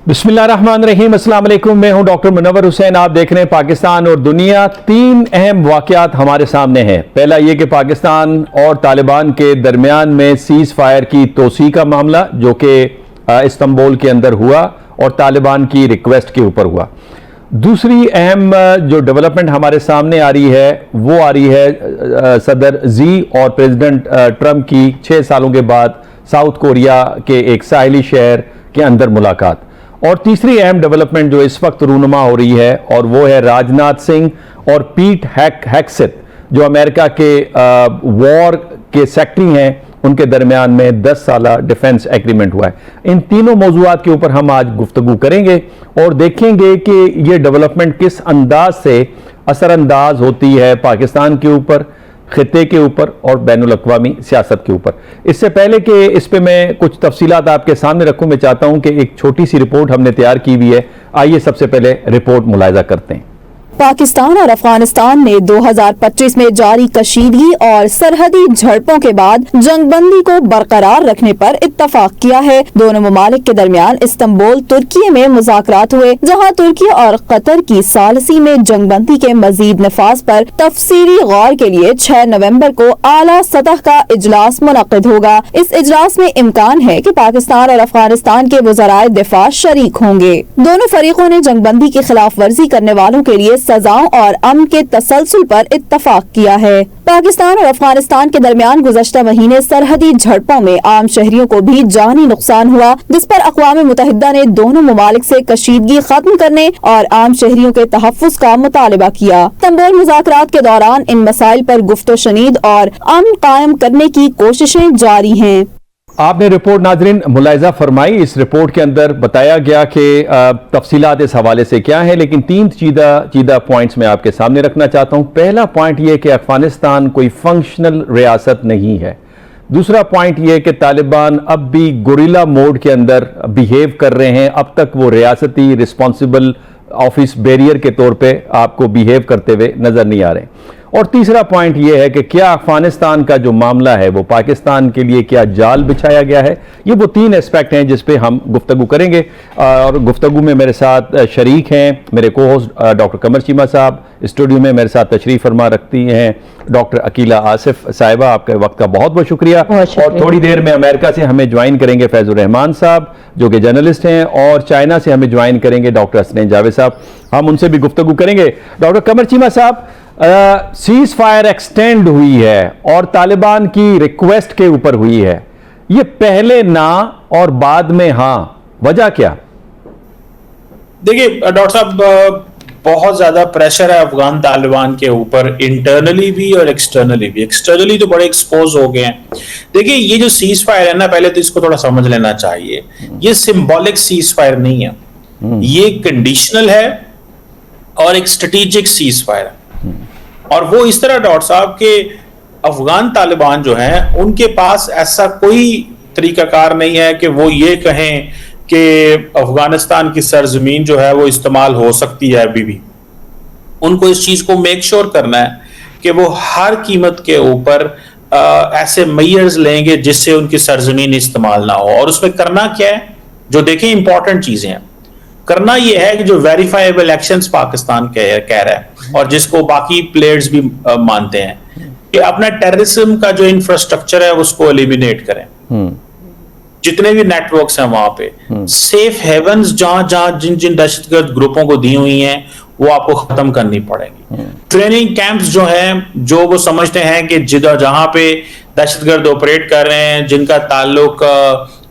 बिस्मिल्लाहिर्रहमानिर्रहीम, अस्सलाम वालेकुम। मैं हूं डॉक्टर मुनव्वर हुसैन। आप देख रहे हैं पाकिस्तान और दुनिया। तीन अहम वाक़यात हमारे सामने हैं। पहला ये कि पाकिस्तान और तालिबान के दरमियान में सीज़ फायर की तोसी का मामला, जो कि इस्तांबुल के अंदर हुआ और तालिबान की रिक्वेस्ट के ऊपर हुआ। दूसरी अहम जो डेवलपमेंट हमारे सामने आ रही है वो आ रही है सदर जी और प्रेसिडेंट ट्रंप की 6 सालों के बाद साउथ कोरिया के एक साहिली शहर के अंदर मुलाकात। और तीसरी अहम डेवलपमेंट जो इस वक्त रूनुमा हो रही है और वो है राजनाथ सिंह और पीट हेगसेथ, जो अमेरिका के वॉर के सेक्रेटरी हैं, उनके दरमियान में 10 साला डिफेंस एग्रीमेंट हुआ है। इन तीनों मौजूआत के ऊपर हम आज गुफ्तगू करेंगे और देखेंगे कि ये डेवलपमेंट किस अंदाज से असरअंदाज होती है पाकिस्तान के ऊपर, खित्ते के ऊपर और बैनुल अक़वामी सियासत के ऊपर। इससे पहले कि इस पे मैं कुछ तफसीलात आपके सामने रखूं, मैं चाहता हूं कि एक छोटी सी रिपोर्ट हमने तैयार की हुई है। आइए सबसे पहले रिपोर्ट मुलाहिजा करते हैं। पाकिस्तान और अफगानिस्तान ने 2025 में जारी कशीदगी और सरहदी झड़पों के बाद जंगबंदी को बरकरार रखने पर इत्तफाक किया है। दोनों ममालिक के दरमियान इस्तांबुल तुर्की में मुज़ाकरात हुए, जहां तुर्की और कतर की सालसी में जंगबंदी के मजीद नफाज पर तफसीली गौर के लिए 6 नवंबर को आला सतह का इजलास मुनक़िद होगा। इस इजलास में इम्कान है कि पाकिस्तान और अफगानिस्तान के वज़राए दिफा शरीक होंगे। दोनों फरीकों ने जंगबंदी की खिलाफ वर्जी करने वालों के लिए सजाओं और अमन के तसलसल पर इत्तफाक किया है। पाकिस्तान और अफगानिस्तान के दरमियान गुज़श्ता महीने सरहदी झड़पों में आम शहरियों को भी जानी नुकसान हुआ, जिस पर अक़वाम मुत्तहिदा ने दोनों ममालिक से कशीदगी खत्म करने और आम शहरियों के तहफ़्फ़ुज़ का मुतालबा किया। इस्तांबुल मुज़ाकरात के दौरान इन मसाइल पर गुफ्त-ओ-शनीद और अमन कायम करने की कोशिशें जारी हैं। आपने रिपोर्ट नाज़रीन मुलाहिजा फरमाई। इस रिपोर्ट के अंदर बताया गया कि तफसीलात इस हवाले से क्या है, लेकिन 3 चीदा पॉइंट्स मैं आपके सामने रखना चाहता हूँ। पहला पॉइंट ये कि अफगानिस्तान कोई फंक्शनल रियासत नहीं है। दूसरा पॉइंट ये कि तालिबान अब भी गुरिल्ला मोड के अंदर बिहेव कर रहे हैं। अब तक वो रियासती रिस्पॉन्सिबल ऑफिस बैरियर के तौर पे आपको बिहेव करते हुए नजर नहीं आ रहे। और तीसरा पॉइंट यह है कि क्या अफगानिस्तान का जो मामला है वो पाकिस्तान के लिए क्या जाल बिछाया गया है। ये वो 3 एस्पेक्ट हैं जिस पे हम गुफ्तगू करेंगे। और गुफ्तगू में मेरे साथ शरीक हैं मेरे को होस्ट डॉक्टर कमर चीमा साहब। स्टूडियो में मेरे साथ तशरीफ फरमा रखती हैं डॉक्टर अकीला आसिफ साहिबा। आपके वक्त का बहुत बहुत शुक्रिया। और थोड़ी देर में अमेरिका से हमें ज्वाइन करेंगे फैजुर रहमान साहब, जो कि जर्नलिस्ट हैं, और चाइना से हमें ज्वाइन करेंगे डॉक्टर हसनैन जावेद साहब। हम उनसे भी गुफ्तगू करेंगे। डॉक्टर कमर चीमा साहब, सीज फायर एक्सटेंड हुई है और तालिबान की रिक्वेस्ट के ऊपर हुई है। ये पहले ना और बाद में हाँ, वजह क्या? देखिए डॉक्टर साहब, बहुत ज्यादा प्रेशर है अफगान तालिबान के ऊपर, इंटरनली भी और एक्सटर्नली भी। एक्सटर्नली तो बड़े एक्सपोज हो गए हैं। देखिए ये जो सीज फायर है ना, पहले तो इसको थोड़ा समझ लेना चाहिए। ये सिंबॉलिक सीज फायर नहीं है, ये कंडीशनल है और एक स्ट्रेटेजिक सीज फायर है। और वो इस तरह डॉक्टर साहब के अफगान तालिबान जो हैं उनके पास ऐसा कोई तरीकाकार नहीं है कि वो ये कहें कि अफगानिस्तान की सरजमीन जो है वो इस्तेमाल हो सकती है। अभी भी उनको इस चीज को मेक श्योर करना है कि वो हर कीमत के ऊपर ऐसे मेजर्स लेंगे जिससे उनकी सरजमीन इस्तेमाल ना हो। और उसमें करना क्या है, जो देखें इंपॉर्टेंट चीजें हैं, करना यह है कि जो वेरीफाइबल एक्शंस पाकिस्तान कह रहा है और जिसको बाकी प्लेयर्स भी मानते हैं, कि अपना टेररिज्म का जो इंफ्रास्ट्रक्चर है उसको एलिमिनेट करें। जितने भी नेटवर्क्स हैं वहां पे सेफ हेवन्स जहां जिन दहशतगर्द ग्रुपों को दी हुई हैं वो आपको खत्म करनी पड़ेगी। ट्रेनिंग कैंप्स जो हैं, जो वो समझते हैं कि जहां पे दहशतगर्द ऑपरेट कर रहे हैं, जिनका ताल्लुक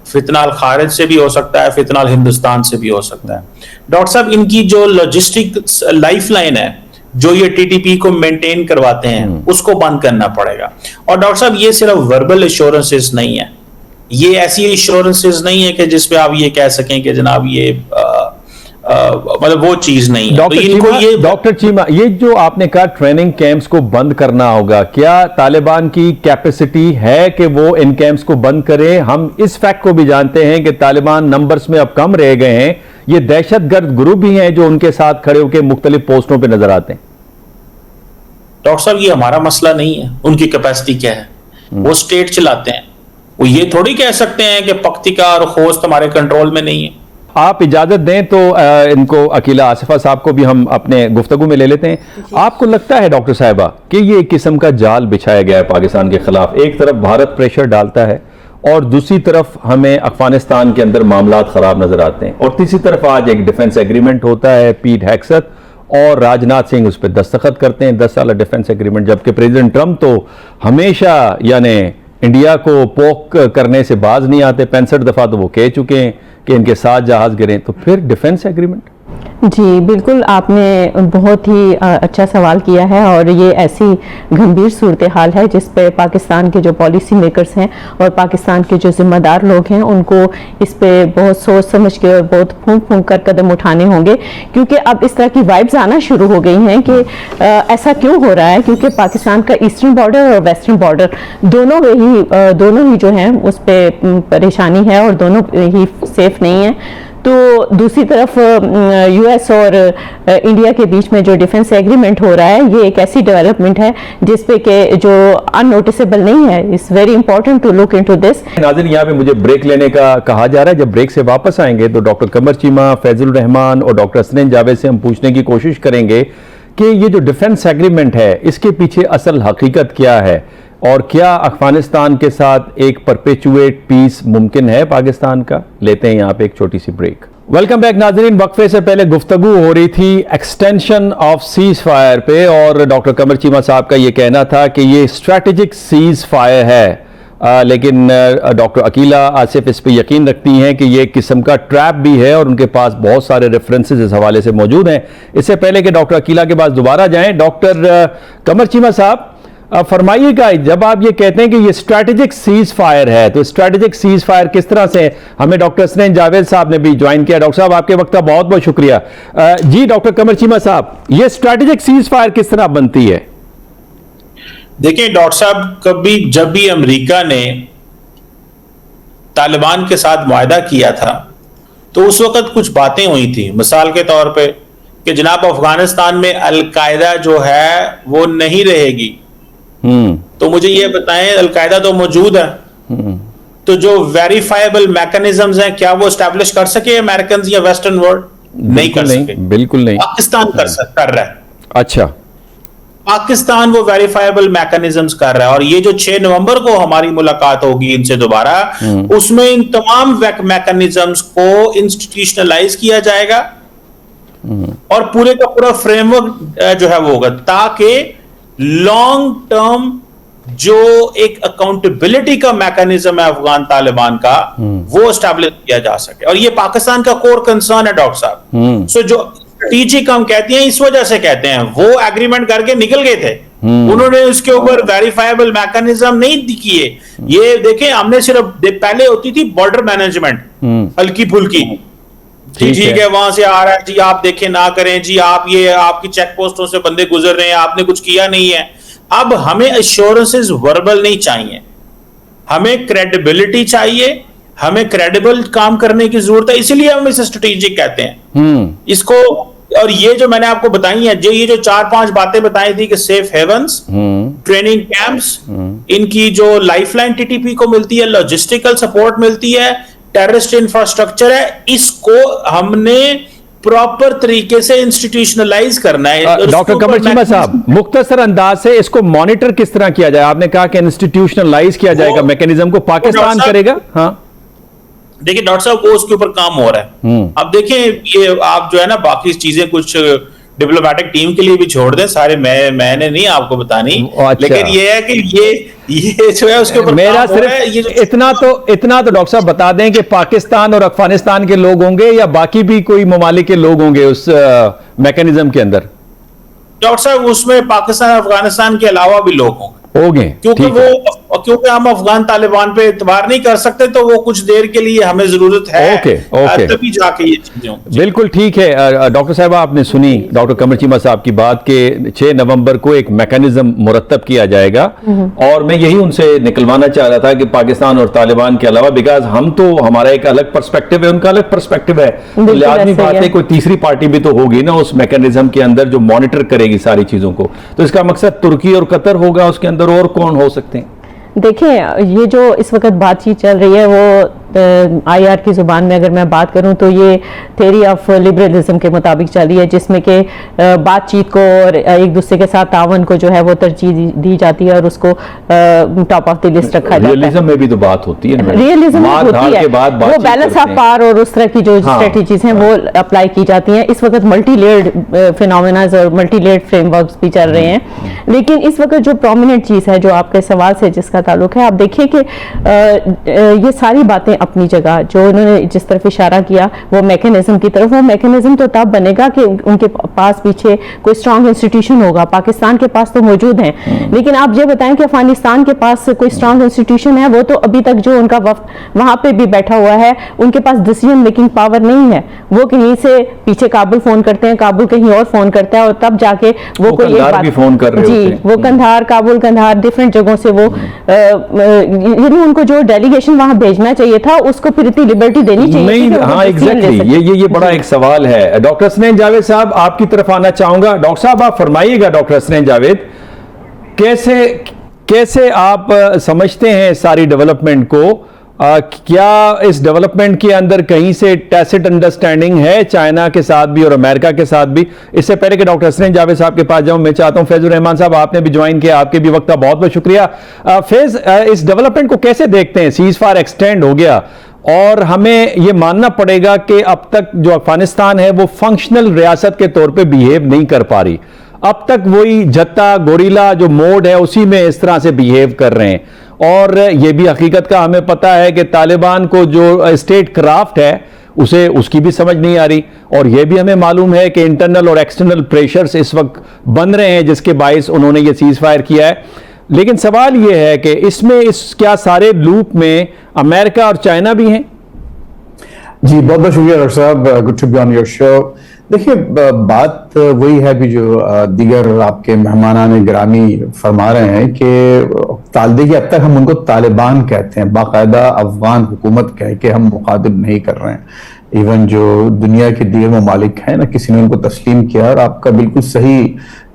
फितनाल खारिज से भी हो सकता है, फितनाल हिंदुस्तान से भी हो सकता है। डॉक्टर साहब, इनकी जो लॉजिस्टिक लाइफ लाइन है, जो ये टीटीपी को मेंटेन करवाते हैं, उसको बंद करना पड़ेगा। और डॉक्टर साहब, ये सिर्फ वर्बल एश्योरेंसेस नहीं है, ये ऐसी एश्योरेंसेस नहीं है कि जिसपे आप ये कह सकें कि जनाब ये मतलब वो चीज नहीं है। डॉक्टर चीमा, ये जो आपने कहा ट्रेनिंग कैंप्स को बंद करना होगा, क्या तालिबान की कैपेसिटी है कि वो इन कैंप्स को बंद करे? हम इस फैक्ट को भी जानते हैं कि तालिबान नंबर्स में अब कम रह गए हैं। ये दहशतगर्द ग्रुप भी हैं जो उनके साथ खड़े होकर मुख्तलिफ पोस्टों पर नजर आते हैं। डॉक्टर साहब, ये हमारा मसला नहीं है उनकी कैपेसिटी क्या है, वो स्टेट चलाते हैं। वो ये थोड़ी कह सकते हैं कि पख्तिका और खोस्त हमारे कंट्रोल में नहीं है। آپ اجازت دیں تو ان کو عقیلہ آصفہ صاحب کو بھی ہم اپنے گفتگو میں لے لیتے ہیں. آپ کو لگتا ہے ڈاکٹر صاحبہ کہ یہ ایک قسم کا جال بچھایا گیا ہے پاکستان کے خلاف؟ ایک طرف بھارت پریشر ڈالتا ہے اور دوسری طرف ہمیں افغانستان کے اندر معاملات خراب نظر آتے ہیں، اور تیسری طرف آج ایک ڈیفنس ایگریمنٹ ہوتا ہے، پیٹ ہیگسیت اور راجناتھ سنگھ اس پہ دستخط کرتے ہیں 10 سالہ ڈیفنس ایگریمنٹ، جبکہ پریزیڈنٹ ٹرمپ تو ہمیشہ یعنی انڈیا کو پوک کرنے سے باز نہیں آتے. 65 دفعہ تو وہ کہہ چکے ہیں کہ ان کے ساتھ جہاز گریں، تو پھر ڈیفنس ایگریمنٹ. جی بالکل، آپ نے بہت ہی اچھا سوال کیا ہے، اور یہ ایسی گھمبیر صورتحال ہے جس پہ پاکستان کے جو پالیسی میکرز ہیں اور پاکستان کے جو ذمہ دار لوگ ہیں ان کو اس پہ بہت سوچ سمجھ کے اور بہت پھونک پھونک کر قدم اٹھانے ہوں گے، کیونکہ اب اس طرح کی وائبز آنا شروع ہو گئی ہیں کہ ایسا کیوں ہو رہا ہے، کیونکہ پاکستان کا ایسٹرن بارڈر اور ویسٹرن بارڈر دونوں ہی جو ہیں اس پہ پریشانی ہے اور دونوں ہی سیف نہیں ہیں. تو دوسری طرف یو ایس اور انڈیا کے بیچ میں جو ڈیفنس ایگریمنٹ ہو رہا ہے یہ ایک ایسی ڈیولپمنٹ ہے جس پہ کہ جو ان نوٹسیبل نہیں ہے. It's very important to look into this. ناظرین، یہاں پہ مجھے بریک لینے کا کہا جا رہا ہے. جب بریک سے واپس آئیں گے تو ڈاکٹر قمر چیمہ، فیض الرحمان اور ڈاکٹر حسنین جاوید سے ہم پوچھنے کی کوشش کریں گے کہ یہ جو ڈیفنس ایگریمنٹ ہے اس کے پیچھے اصل حقیقت کیا ہے، اور کیا افغانستان کے ساتھ ایک پرپیچویٹ پیس ممکن ہے پاکستان کا. لیتے ہیں یہاں پہ ایک چھوٹی سی بریک. ویلکم بیک ناظرین. وقفے سے پہلے گفتگو ہو رہی تھی ایکسٹینشن آف سیز فائر پہ، اور ڈاکٹر قمر چیمہ صاحب کا یہ کہنا تھا کہ یہ اسٹریٹجک سیز فائر ہے، لیکن ڈاکٹر عقیلہ آصف اس پہ یقین رکھتی ہیں کہ یہ ایک قسم کا ٹریپ بھی ہے، اور ان کے پاس بہت سارے ریفرنسز اس حوالے سے موجود ہیں. اس سے پہلے کہ ڈاکٹر عقیلہ کے پاس دوبارہ جائیں، ڈاکٹر قمر چیمہ صاحب فرمائیے گا، جب آپ یہ کہتے ہیں کہ یہ اسٹریٹجک سیز فائر ہے تو اسٹریٹجک سیز فائر کس طرح سے؟ ہمیں ڈاکٹر حسنین جاوید صاحب نے بھی جوائن کیا. ڈاکٹر صاحب آپ کے وقت کا بہت بہت شکریہ. جی ڈاکٹر قمر چیمہ صاحب، یہ اسٹریٹجک سیز فائر کس طرح بنتی ہے؟ دیکھیں ڈاکٹر صاحب، جب بھی امریکہ نے طالبان کے ساتھ معاہدہ کیا تھا تو اس وقت کچھ باتیں ہوئی تھیں، مثال کے طور پہ کہ جناب افغانستان میں القاعدہ جو ہے وہ نہیں رہے گی. تو مجھے یہ بتائیں، القاعدہ تو موجود ہے، تو جو ویریفائبل میکنزمز ہیں کیا وہ اسٹیبلش کر سکے امریکنز یا ویسٹرن ورلڈ؟ نہیں کر سکے. بالکل نہیں. پاکستان کر رہا ہے. اچھا، پاکستان وہ ویریفائبل میکنزمز کر رہا ہے، اور یہ جو 6 نومبر کو ہماری ملاقات ہوگی ان سے دوبارہ، اس میں ان تمام میکنزمز کو انسٹیٹیوشنلائز کیا جائے گا اور پورے کا پورا فریم ورک جو ہے وہ ہوگا، تاکہ لانگ ٹرم جو ایک اکاؤنٹیبلٹی کا میکنزم ہے افغان طالبان کا وہ اسٹیبلش کیا جا سکے. اور یہ پاکستان کا کور کنسرن ہے ڈاکٹر صاحب. سو جو اسٹریٹجک ہم کہتے ہیں اس وجہ سے کہتے ہیں، وہ ایگریمنٹ کر کے نکل گئے تھے، انہوں نے اس کے اوپر ویریفائبل میکنزم نہیں کیے. یہ دیکھیں، ہم نے صرف پہلے ہوتی تھی بارڈر مینجمنٹ ہلکی پھلکی، ٹھیک ہے وہاں سے آ رہا ہے جی آپ دیکھیں نہ کریں جی، آپ یہ آپ کی چیک پوسٹوں سے بندے گزر رہے ہیں، آپ نے کچھ کیا نہیں ہے. اب ہمیں ایشورنسز وربل نہیں چاہیے، ہمیں کریڈیبلٹی چاہیے، ہمیں کریڈیبل کام کرنے کی ضرورت ہے، اسی لیے ہم اسے اسٹریٹجک کہتے ہیں اس کو. اور یہ جو میں نے آپ کو بتائی ہیں، یہ جو 4-5 باتیں بتائی تھی کہ سیف ہیونز، ٹریننگ کیمپس، ان کی جو life line T T P کو ملتی ہے، لاجسٹیکل سپورٹ ملتی ہے، ٹیررسٹ انفراسٹرکچر ہے، اس کو ہم نے پراپر طریقے سے انسٹیٹیوشنلائز کرنا ہے. ڈاکٹر قمر چیمہ صاحب، مختصر انداز سے اس کو مانیٹر کس طرح کیا جائے؟ آپ نے کہا کہ انسٹیٹیوشنلائز کیا جائے گا میکنزم کو، پاکستان کرے گا. ہاں دیکھیں ڈاکٹر صاحب، وہ اس کے اوپر کام ہو رہا ہے. اب دیکھیں یہ آپ جو ہے نا باقی چیزیں کچھ ڈپلومیٹک ٹیم کے لیے بھی چھوڑ دیں، سارے میں نے نہیں آپ کو بتانی، لیکن یہ ہے کہ یہ جو ہے اس کے اوپر میرا صرف اتنا تو ڈاکٹر صاحب بتا دیں کہ پاکستان اور افغانستان کے لوگ ہوں گے یا باقی بھی کوئی ممالک کے لوگ ہوں گے اس میکنزم کے اندر؟ ڈاکٹر صاحب اس میں پاکستان اور افغانستان کے علاوہ بھی لوگ ہوں گے، کیونکہ ہم افغان طالبان پہ اعتبار نہیں کر سکتے، تو وہ کچھ دیر کے لیے ہمیں ضرورت ہے، تبھی جا کے یہ چیزیں ہوں. بالکل ٹھیک ہے. ڈاکٹر صاحب آپ نے سنی ڈاکٹر قمر چیمہ صاحب کی بات کہ 6 نومبر کو ایک میکنزم مرتب کیا جائے گا، اور میں یہی ان سے نکلوانا چاہ رہا تھا کہ پاکستان اور طالبان کے علاوہ، بیکاز ہم تو ہمارا ایک الگ پرسپیکٹو ہے، ان کا الگ پرسپیکٹو ہے، تو لازمی بات ہے کوئی تیسری پارٹی بھی تو ہوگی نا اس میکنزم کے اندر جو مانیٹر کرے گی ساری چیزوں کو. تو اس کا مقصد ترکی اور قطر ہوگا اس کے اندر، اور کون ہو سکتے ہیں؟ دیکھیں یہ جو اس وقت بات چیت چل رہی ہے وہ IR کی زبان میں اگر میں بات کروں تو یہ تھیوری آف لبرلزم کے مطابق چل رہی ہے، جس میں کہ بات چیت کو اور ایک دوسرے کے ساتھ تعاون کو جو ہے وہ ترجیح دی جاتی ہے اور اس کو ٹاپ آف دی لسٹ رکھا جاتا ہے. ریئلزم میں بھی تو بات ہوتی ہے، ریئلزم ہوتی ہے، وہ بیلنس آف پاور اور اس طرح کی جو اسٹریٹجیز ہیں وہ اپلائی کی جاتی ہیں. اس وقت ملٹی لیئرڈ فینومیناز اور ملٹی لیئرڈ فریم ورکس بھی چل رہے ہیں. لیکن اس وقت جو پرومیننٹ چیز ہے جو آپ کے سوال سے جس کا تعلق ہے، آپ دیکھیں کہ یہ ساری باتیں اپنی جگہ جو انہوں نے جس طرف اشارہ کیا وہ میکینزم کی طرف، وہ میکینزم تو تب بنے گا کہ ان کے پاس پیچھے کوئی اسٹرانگ انسٹیٹیوشن ہوگا. پاکستان کے پاس تو موجود ہیں، لیکن آپ یہ بتائیں کہ افغانستان کے پاس کوئی اسٹرانگ انسٹیٹیوشن ہے؟ وہ تو ابھی تک جو ان کا وفد وہاں پہ بھی بیٹھا ہوا ہے ان کے پاس ڈیسیژن میکنگ پاور نہیں ہے. وہ کہیں سے پیچھے کابل فون کرتے ہیں، کابل کہیں اور فون کرتا ہے، اور تب جا کے وہ کوئی ایک بات فون کر رہے جی وہ قندھار، کابل، قندھار ڈفرینٹ جگہوں سے وہ یعنی ان کو جو ڈیلیگیشن وہاں بھیجنا چاہیے تھا اس کو پھر اتنی لبرٹی دینی چاہیے. ہاں ایگزیکٹلی، یہ بڑا ایک سوال ہے. ڈاکٹر حسنین جاوید صاحب آپ کی طرف آنا چاہوں گا. ڈاکٹر صاحب آپ فرمائیے گا، ڈاکٹر حسنین جاوید کیسے آپ سمجھتے ہیں ساری ڈیولپمنٹ کو؟ کیا اس ڈیولپمنٹ کے اندر کہیں سے ٹیسٹ انڈرسٹینڈنگ ہے چائنا کے ساتھ بھی اور امریکہ کے ساتھ بھی؟ اس سے پہلے کہ ڈاکٹر حسنین جاوید صاحب کے پاس جاؤں، میں چاہتا ہوں فیض الرحمان صاحب آپ نے بھی جوائن کیا، آپ کے بھی وقت کا بہت بہت شکریہ. فیض، اس ڈیولپمنٹ کو کیسے دیکھتے ہیں؟ سیز فائر ایکسٹینڈ ہو گیا اور ہمیں یہ ماننا پڑے گا کہ اب تک جو افغانستان ہے وہ فنکشنل ریاست کے طور پہ بیہیو نہیں کر پا رہی. اب تک وہی جتا گوریلا جو موڈ ہے اسی میں اس طرح سے بیہیو کر رہے ہیں. اور یہ بھی حقیقت کا ہمیں پتہ ہے کہ طالبان کو جو اسٹیٹ کرافٹ ہے اس کی بھی سمجھ نہیں آ رہی. اور یہ بھی ہمیں معلوم ہے کہ انٹرنل اور ایکسٹرنل پریشرز اس وقت بن رہے ہیں جس کے باعث انہوں نے یہ سیز فائر کیا ہے. لیکن سوال یہ ہے کہ اس میں کیا سارے لوپ میں امریکہ اور چائنا بھی ہیں؟ جی بہت بہت شکریہ ڈاکٹر صاحب، good to be on your show. دیکھیے بات وہی ہے بھی جو دیگر آپ کے مہمانان گرامی فرما رہے ہیں کہ دیکھیے اب تک ہم ان کو طالبان کہتے ہیں، باقاعدہ افغان حکومت کہہ کے ہم مخاطب نہیں کر رہے ہیں. ایون جو دنیا کے دیگر ممالک ہیں نہ کسی نے ان کو تسلیم کیا. اور آپ کا بالکل صحیح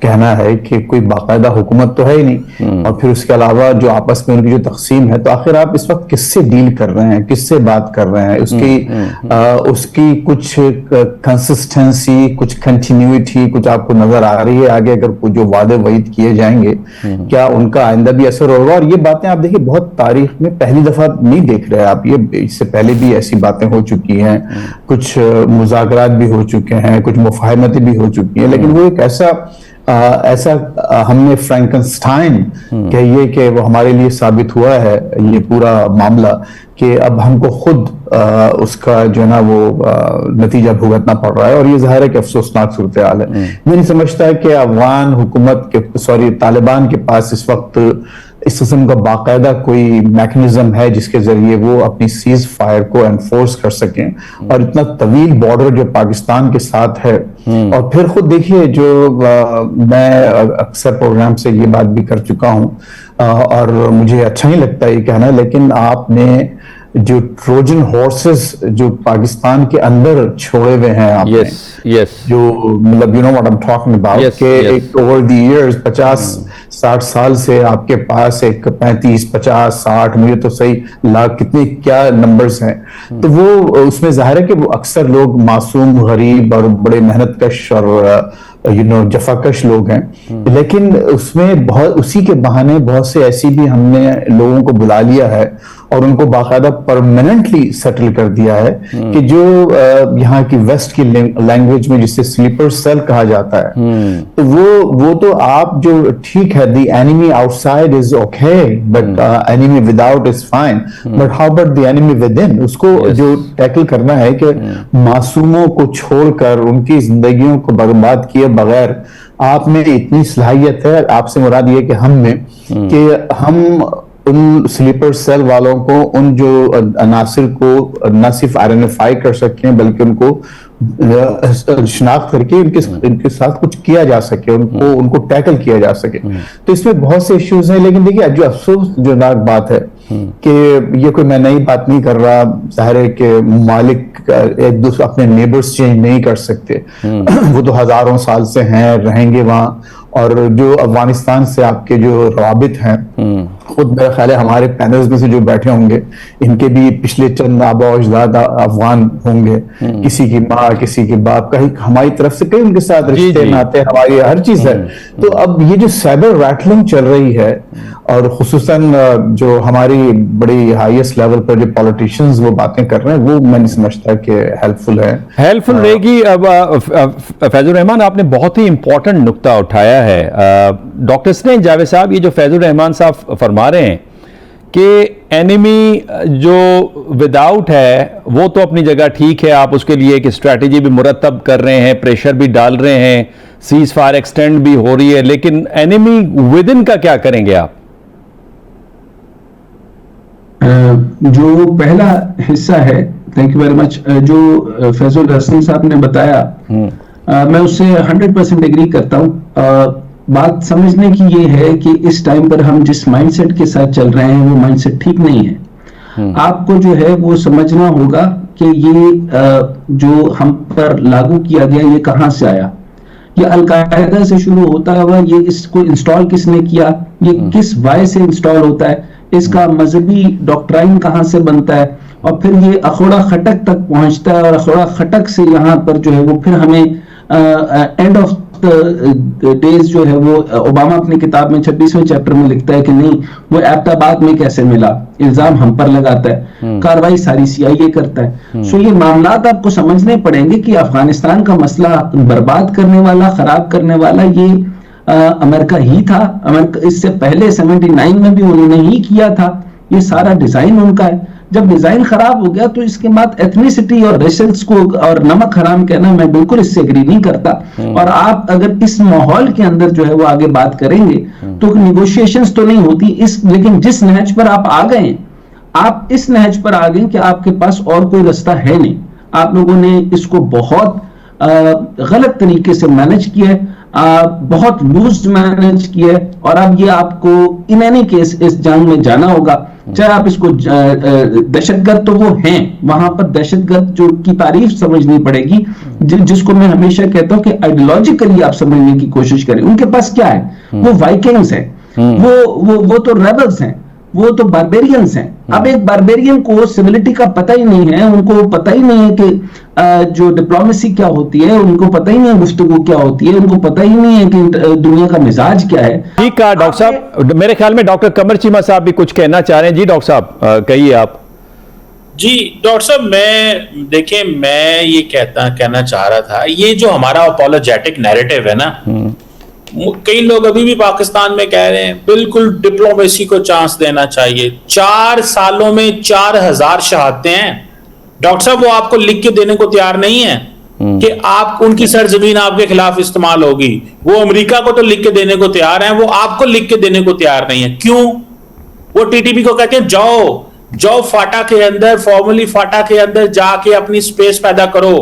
کہنا ہے کہ کوئی باقاعدہ حکومت تو ہے ہی نہیں. اور پھر اس کے علاوہ جو آپس میں ان کی جو تقسیم ہے، تو آخر آپ اس وقت کس سے ڈیل کر رہے ہیں، کس سے بات کر رہے ہیں؟ اس کی کچھ کنسسٹنسی، کچھ کنٹینیوٹی کچھ آپ کو نظر آ رہی ہے آگے؟ اگر جو وعدے وعید کیے جائیں گے کیا ان کا آئندہ بھی اثر ہوگا؟ اور یہ باتیں آپ دیکھیے بہت تاریخ میں پہلی دفعہ نہیں دیکھ رہے آپ، یہ اس سے پہلے بھی ایسی باتیں ہو چکی ہیں، کچھ مذاکرات بھی ہو چکے ہیں، کچھ مفاہمتیں بھی ہو چکی ہیں. لیکن وہ ایک ایسا ہم نے فرینکنسٹائن کہیے کہ وہ ہمارے لیے ثابت ہوا ہے یہ پورا معاملہ کہ اب ہم کو خود اس کا جو ہے نا وہ نتیجہ بھگتنا پڑ رہا ہے. اور یہ ظاہر ہے کہ افسوسناک صورتحال ہے. میں نہیں سمجھتا کہ افغان حکومت کے طالبان کے پاس اس وقت اس قسم کا باقاعدہ کوئی میکنزم ہے جس کے ذریعے وہ اپنی سیز فائر کو انفورس کر سکیں. اور اتنا طویل بارڈر جو پاکستان کے ساتھ ہے، اور پھر خود دیکھیے جو میں اکثر پروگرام سے یہ بات بھی کر چکا ہوں اور مجھے اچھا نہیں لگتا یہ کہنا، لیکن آپ نے جو ٹروجن ہارسز جو پاکستان کے اندر چھوڑے ہوئے ہیں آپ نے، جو مطلب you know what I am talking about, کہ ایک اوور دی ایئرز 50-60 سال سے آپ کے پاس ایک 35-50-60 مجھے تو صحیح لاکھ کتنے کیا نمبرز ہیں، تو وہ اس میں ظاہر ہے کہ وہ اکثر لوگ معصوم، غریب اور بڑے محنت کش اور جفا کش لوگ ہیں. لیکن اس میں بہت اسی کے بہانے بہت سے ایسی بھی ہم نے لوگوں کو بلا لیا ہے اور ان کو باقاعدہ پرماننٹلی سیٹل کر دیا ہے کہ جو یہاں کی ویسٹ کی لینگویج میں جسے سلیپر سیل کہا جاتا ہے. تو وہ تو آپ جو ٹھیک ہے the enemy outside is okay but enemy without is fine, but how about the enemy within? اس کو جو ٹیکل کرنا ہے کہ معصوموں کو چھوڑ کر ان کی زندگیوں کو برباد کیے بغیر آپ میں اتنی صلاحیت ہے. آپ سے مراد یہ کہ ہم میں کہ ہم ان سلیپر سیل والوں کو، ان جو عناصر کو نہ صرف آئیڈینٹیفائی کر سکیں بلکہ ان کو شناخت کر کے ان کے ساتھ کچھ کیا جا سکے، ان کو ٹیکل کیا جا سکے. تو اس میں بہت سے ایشوز ہیں. لیکن دیکھیے جو افسوس جو ناک بات ہے کہ یہ کوئی میں نئی بات نہیں کر رہا، ظاہر ہے کہ ممالک ایک دوسرے اپنے نیبرز چینج نہیں کر سکتے، وہ تو ہزاروں سال سے ہیں، رہیں گے وہاں. اور جو افغانستان سے آپ کے جو روابط ہیں خود میرا خیال ہے ہمارے پینلز میں سے جو بیٹھے ہوں گے ان کے بھی پچھلے چند آبا و اجداد افغان ہوں گے, کسی کی ماں کسی کے باپ, کہیں ہماری طرف سے کہیں ان کے ساتھ رشتے ناتے ہماری ہر چیز ہے. تو اب یہ جو سائبر ریٹلنگ چل رہی ہے, اور خصوصاً جو ہماری بڑی ہائیسٹ لیول پر جو پولیٹیشنز وہ باتیں کر رہے ہیں, وہ میں نہیں سمجھتا کہ ہیلپ فل ہے. ہیلپ فل رہے گی. اب فیض الرحمان آپ نے بہت ہی امپورٹنٹ نقطہ اٹھایا ہے. ڈاکٹر اسنین جاوید صاحب, یہ جو فیض الرحمان صاحب فرما رہے ہیں کہ اینیمی جو ود آؤٹ ہے وہ تو اپنی جگہ ٹھیک ہے, آپ اس کے لیے ایک اسٹریٹجی بھی مرتب کر رہے ہیں, پریشر بھی ڈال رہے ہیں, سیز فائر ایکسٹینڈ بھی ہو رہی ہے, لیکن اینیمی ود ان کا کیا کریں گے آپ؟ جو پہلا حصہ ہے, تھینک یو ویری مچ, جو فیض الحسن صاحب نے بتایا میں اس سے 100% ایگری کرتا ہوں. بات سمجھنے کی یہ ہے کہ اس ٹائم پر ہم جس مائنڈ سیٹ کے ساتھ چل رہے ہیں وہ مائنڈ سیٹ ٹھیک نہیں ہے. آپ کو جو ہے وہ سمجھنا ہوگا کہ یہ جو ہم پر لاگو کیا گیا یہ کہاں سے آیا. یہ القاعدہ سے شروع ہوتا ہوا, یہ اس کو انسٹال کس نے کیا, یہ کس وائے سے انسٹال ہوتا ہے, اس کا مذہبی ڈاکٹرائن کہاں سے بنتا ہے, اور پھر یہ اخوڑا خٹک تک پہنچتا ہے, اور اخوڑا خٹک سے یہاں پر جو ہے وہ پھر ہمیں اینڈ آف ڈیز جو ہے وہ اوباما اپنی کتاب میں 26ویں چیپٹر میں لکھتا ہے کہ نہیں وہ ایبٹ آباد میں کیسے ملا, الزام ہم پر لگاتا ہے, کاروائی ساری CIA کرتا ہے. سو یہ معاملات آپ کو سمجھنے پڑیں گے کہ افغانستان کا مسئلہ برباد کرنے والا, خراب کرنے والا یہ امریکہ ہی تھا. امریکہ اس سے پہلے 79 میں بھی انہوں نے ہی کیا تھا. یہ سارا ڈیزائن ان کا ہے. جب ڈیزائن خراب ہو گیا تو اس کے بعد ایتھنیسٹی اور ریشلز کو اور نمک حرام کہنا میں بالکل اس سے اگری نہیں کرتا. اور آپ اگر اس ماحول کے اندر جو ہے وہ آگے بات کریں گے تو نیگوشیشنز تو نہیں ہوتی لیکن جس نہج پر آپ آ گئے, آپ اس نہج پر آ گئے کہ آپ کے پاس اور کوئی رستہ ہے نہیں. آپ لوگوں نے اس کو بہت غلط طریقے سے مینج کیا ہے, بہت لوز مینج کیا ہے, اور اب یہ آپ کو ان اینی کیس اس جنگ میں جانا ہوگا. چاہے آپ اس کو دہشت گرد تو وہ ہیں, وہاں پر دہشت گرد جو کی تعریف سمجھنی پڑے گی, جس کو میں ہمیشہ کہتا ہوں کہ آئیڈیولوجیکلی آپ سمجھنے کی کوشش کریں. ان کے پاس کیا ہے, وہ وائکنگز ہیں, وہ تو ریبلز ہیں, وہ تو باربیرینز ہیں. اب ایک باربیرین کو سویلٹی کا پتہ ہی نہیں ہے, ان کو پتہ ہی نہیں ہے کہ جو ڈپلومیسی کیا ہوتی ہے, ان کو پتہ ہی نہیں ہے گفتگو کیا ہوتی ہے, ان کو پتہ ہی نہیں ہے کہ دنیا کا مزاج کیا ہے. ٹھیک کہا ڈاکٹر صاحب. میرے خیال میں ڈاکٹر قمر چیمہ صاحب بھی کچھ کہنا چاہ رہے ہیں. جی ڈاکٹر صاحب کہیے آپ. جی ڈاکٹر صاحب, میں یہ کہنا چاہ رہا تھا, یہ جو ہمارا اپولوجیٹک نیریٹو ہے نا, کئی لوگ ابھی بھی پاکستان میں کہہ رہے ہیں بالکل ڈپلومیسی کو چانس دینا چاہیے. 4 سالوں میں 4000 شہادتیں ہیں ڈاکٹر صاحب, وہ آپ کو لکھ کے دینے کو تیار نہیں ہے کہ آپ ان کی سرزمین آپ کے خلاف استعمال ہوگی. وہ امریکہ کو تو لکھ کے دینے کو تیار ہیں, وہ آپ کو لکھ کے دینے کو تیار نہیں ہے. کیوں؟ وہ TTP کو کہتے ہیں جاؤ فاٹا کے اندر, فارملی فاٹا کے اندر جا کے اپنی سپیس پیدا کرو,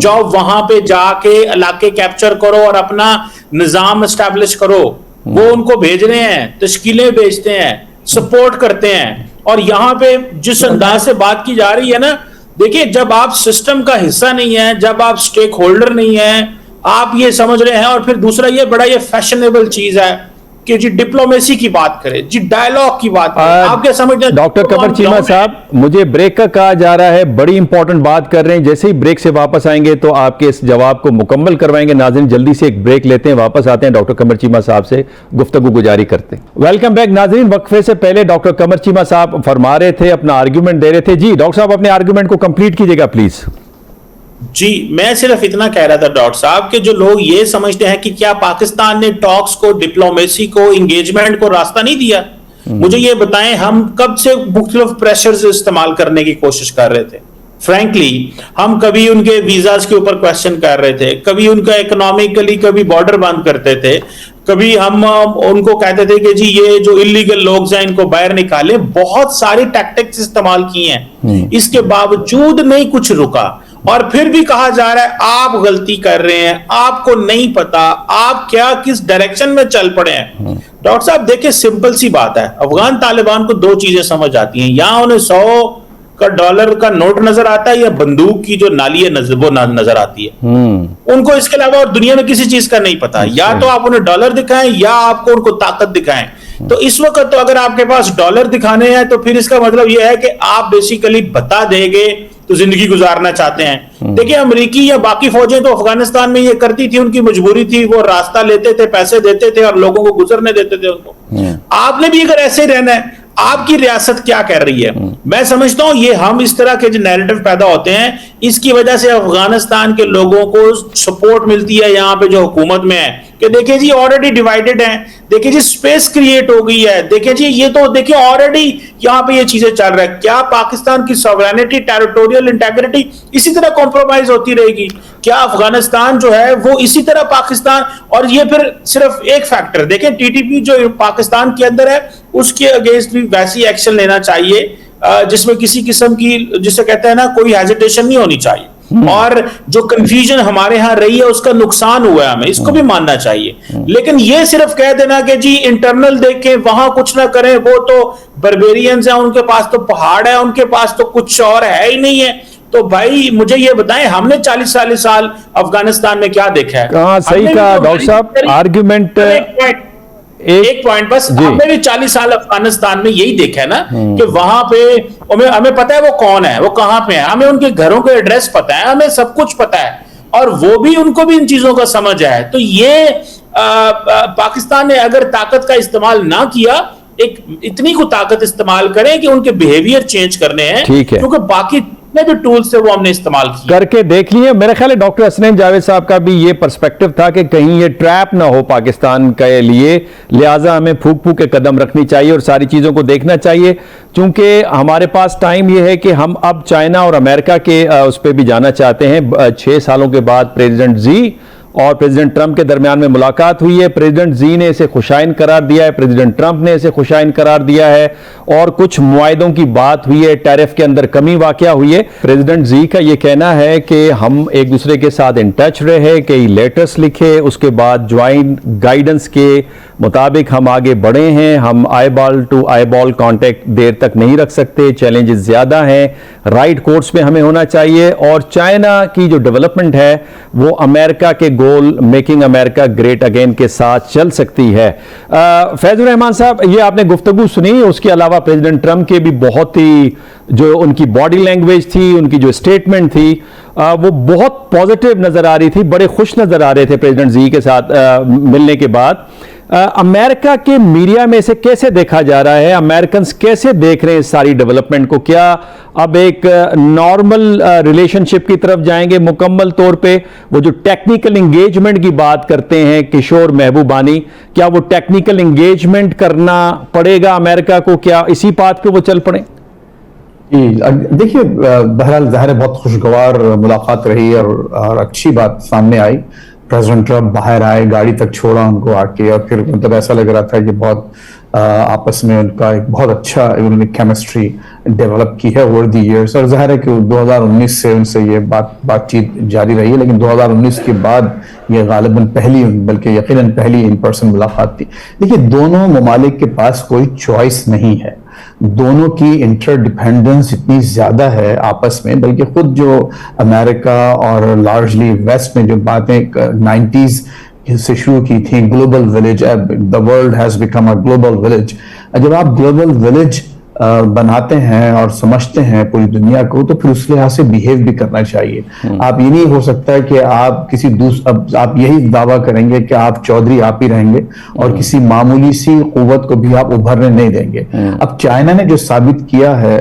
جاؤ وہاں پہ جا کے علاقے کیپچر کرو اور اپنا نظام اسٹیبلش کرو. وہ ان کو بھیج رہے ہیں, تشکیلیں بھیجتے ہیں, سپورٹ کرتے ہیں. اور یہاں پہ جس انداز سے بات کی جا رہی ہے نا, دیکھیں جب آپ سسٹم کا حصہ نہیں ہیں, جب آپ سٹیک ہولڈر نہیں ہیں, آپ یہ سمجھ رہے ہیں. اور پھر دوسرا یہ بڑا یہ فیشنیبل چیز ہے کہ جی ڈپلومیسی کی بات کرے, جی ڈائیلاگ کی بات کرے. آپ کیا سمجھتے ہیں ڈاکٹر قمر چیمہ صاحب, مجھے بریک کا کہا جا رہا ہے, بڑی امپورٹنٹ بات کر رہے ہیں. جیسے ہی بریک سے واپس آئیں گے تو آپ کے اس جواب کو مکمل کروائیں گے. ناظرین جلدی سے ایک بریک لیتے ہیں, واپس آتے ہیں, ڈاکٹر قمر چیمہ صاحب سے گفتگو گزاری کرتے ہیں. ویلکم بیک ناظرین. وقفے سے پہلے ڈاکٹر قمر چیمہ صاحب فرما رہے تھے, اپنا آرگیومنٹ دے رہے تھے. جی ڈاکٹر صاحب اپنے آرگیومنٹ کو کمپلیٹ کیجئے گا پلیز. جی میں صرف اتنا کہہ رہا تھا ڈاکٹر صاحب کہ جو لوگ یہ سمجھتے ہیں کہ کیا پاکستان نے ٹاکس کو, ڈپلومیسی کو, انگیجمنٹ کو راستہ نہیں دیا, مجھے یہ بتائیں ہم کب سے مختلف پریشرز استعمال کرنے کی کوشش کر رہے تھے. فرینکلی ہم کبھی ان کے ویزاز کے اوپر کویسچن کر رہے تھے, کبھی ان کا اکنامکلی کبھی بارڈر بند کرتے تھے, کبھی ہم ان کو کہتے تھے کہ جی یہ جو اللیگل لوگ ہیں ان کو باہر نکالیں. بہت ساری ٹیکٹکس استعمال کی ہیں, اس کے باوجود نہیں کچھ رکا. اور پھر بھی کہا جا رہا ہے آپ غلطی کر رہے ہیں, آپ کو نہیں پتا آپ کیا کس ڈائریکشن میں چل پڑے ہیں. ڈاکٹر صاحب دیکھیں سمپل سی بات ہے, افغان طالبان کو 2 چیزیں سمجھ آتی ہیں, یا انہیں $100 کا نوٹ نظر آتا ہے, یا بندوق کی جو نالی ہے وہ نظر آتی ہے. ان کو اس کے علاوہ اور دنیا میں کسی چیز کا نہیں پتا. یا تو آپ انہیں ڈالر دکھائیں یا آپ کو ان کو طاقت دکھائیں. تو اس وقت تو اگر آپ کے پاس ڈالر دکھانے ہیں تو پھر اس کا مطلب یہ ہے کہ آپ بیسیکلی بتا دیں گے تو زندگی گزارنا چاہتے ہیں. دیکھیں امریکی یا باقی فوجیں تو افغانستان میں یہ کرتی تھی, ان کی مجبوری تھی, وہ راستہ لیتے تھے, پیسے دیتے تھے اور لوگوں کو گزرنے دیتے تھے ان کو. آپ نے بھی اگر ایسے رہنا ہے, آپ کی ریاست کیا کہہ رہی ہے؟ میں سمجھتا ہوں یہ ہم اس طرح کے جو نیریٹو پیدا ہوتے ہیں اس کی وجہ سے افغانستان کے لوگوں کو سپورٹ ملتی ہے یہاں پہ جو حکومت میں ہے کہ دیکھیں جی آلریڈی ڈیوائیڈڈ ہیں, دیکھیں جی سپیس کریٹ ہو گئی ہے, دیکھیں جی یہ تو دیکھیں آلریڈی یہاں پہ یہ چیزیں چل رہا ہے. کیا پاکستان کی سوورینٹی, ٹیریٹوریل انٹیگریٹی اسی طرح کمپرومائز ہوتی رہے گی؟ کیا افغانستان جو ہے وہ اسی طرح پاکستان, اور یہ پھر صرف ایک فیکٹر دیکھیں ٹی ٹی پی جو پاکستان کے اندر ہے اس کے اگینسٹ بھی ویسی ایکشن لینا چاہیے جس میں کسی قسم کی جسے کہتے ہیں نا کوئی ہیزیٹیشن نہیں ہونی چاہیے. اور جو کنفیوژن ہمارے ہاں رہی ہے اس کا نقصان ہوا ہے, ہمیں اس کو بھی ماننا چاہیے. لیکن یہ صرف کہہ دینا کہ جی انٹرنل دیکھیں وہاں کچھ نہ کریں, وہ تو بربیرینز ہیں, ان کے پاس تو پہاڑ ہے, ان کے پاس تو کچھ اور ہے ہی نہیں ہے. تو بھائی مجھے یہ بتائیں ہم نے 40 سال افغانستان میں کیا دیکھا ہے؟ کہاں صحیح کہا ڈاکٹر صاحب, آرگیومنٹ ایک پوائنٹ بس. ہم نے بھی 40 سال افغانستان میں یہی دیکھا ہے نا کہ وہاں پہ ہمیں پتا ہے وہ کون ہے, وہ کہاں پہ ہے, ہمیں ان کے گھروں کے ایڈریس پتا ہے, ہمیں سب کچھ پتا ہے, اور وہ بھی ان کو بھی ان چیزوں کا سمجھ ہے. تو یہ پاکستان نے اگر طاقت کا استعمال نہ کیا, ایک اتنی کو طاقت استعمال کریں کہ ان کے بیہیویئر چینج کرنے ہیں, کیونکہ باقی جو ٹولز تھے وہ ہم نے استعمال کر کے دیکھ لیے. میرے خیال ہے ڈاکٹر حسنین جاوید صاحب کا بھی یہ پرسپیکٹو تھا کہ کہیں یہ ٹریپ نہ ہو پاکستان کے لیے, لہٰذا ہمیں پھونک پھونک کے قدم رکھنی چاہیے اور ساری چیزوں کو دیکھنا چاہیے. چونکہ ہمارے پاس ٹائم یہ ہے کہ ہم اب چائنا اور امریکہ کے اس پہ بھی جانا چاہتے ہیں. 6 سالوں کے بعد پریزیڈنٹ زی اور پریزیڈنٹ ٹرمپ کے درمیان میں ملاقات ہوئی ہے. پریزیڈنٹ زی نے اسے خوشائن قرار دیا ہے, پریزیڈنٹ ٹرمپ نے اسے خوشائن قرار دیا ہے, اور کچھ معاہدوں کی بات ہوئی ہے, ٹیرف کے اندر کمی واقع ہوئی ہے. پریزیڈنٹ زی کا یہ کہنا ہے کہ ہم ایک دوسرے کے ساتھ ان ٹچ رہے, کئی لیٹرز لکھے, اس کے بعد جوائنٹ گائیڈنس کے مطابق ہم آگے بڑھے ہیں. ہم آئی بال ٹو آئی بال کانٹیکٹ دیر تک نہیں رکھ سکتے, چیلنجز زیادہ ہیں, رائٹ کورس میں ہمیں ہونا چاہیے, اور چائنا کی جو ڈیولپمنٹ ہے وہ امریکہ کے گول میکنگ امریکہ گریٹ اگین کے ساتھ چل سکتی ہے. فیض الرحمان صاحب, یہ آپ نے گفتگو سنی, اس کے علاوہ پریزیڈنٹ ٹرمپ کے بھی بہت ہی جو ان کی باڈی لینگویج تھی, ان کی جو اسٹیٹمنٹ تھی وہ بہت پازیٹیو نظر آ رہی تھی, بڑے خوش نظر آ رہے تھے پریزیڈنٹ زی کے ساتھ ملنے کے بعد. امریکہ کے میڈیا میں اسے کیسے دیکھا جا رہا ہے, امریکنز کیسے دیکھ رہے ہیں اس ساری ڈیولپمنٹ کو؟ کیا اب ایک نارمل ریلیشن شپ کی طرف جائیں گے مکمل طور پہ؟ وہ جو ٹیکنیکل انگیجمنٹ کی بات کرتے ہیں کشور محبوبانی, کیا وہ ٹیکنیکل انگیجمنٹ کرنا پڑے گا امریکہ کو, کیا اسی بات پہ وہ چل پڑیں؟ دیکھیے بہرحال ظاہر ہے بہت خوشگوار ملاقات رہی اور اچھی بات سامنے آئی. پریزیڈنٹ ٹرمپ باہر آئے, گاڑی تک چھوڑا ان کو آ کے, اور پھر مطلب ایسا لگ رہا تھا کہ بہت آپس میں ان کا ایک بہت اچھا انہوں نے کیمسٹری ڈیولپ کی ہے اوور دی ایئرس. اور ظاہر ہے کہ 2019 سے ان سے یہ بات چیت جاری رہی ہے, لیکن 2019 کے بعد یہ غالباً پہلی بلکہ یقیناً پہلی ان پرسن ملاقات تھی. دیکھیے دونوں ممالک کے پاس کوئی چوائس نہیں ہے, دونوں کی انٹر ڈیپینڈنس اتنی زیادہ ہے آپس میں, بلکہ خود جو امریکہ اور لارجلی ویسٹ میں جو باتیں 90s سے شروع کی تھیں, global village, the world has become a global village. جب آپ گلوبل ولیج بناتے ہیں اور سمجھتے ہیں پوری دنیا کو, تو پھر اس لحاظ سے بیہیو بھی کرنا چاہیے. آپ یہ نہیں ہو سکتا کہ آپ کسی آپ یہی دعویٰ کریں گے کہ آپ چودھری آپ ہی رہیں گے اور کسی معمولی سی قوت کو بھی آپ ابھرنے نہیں دیں گے. اب چائنا نے جو ثابت کیا ہے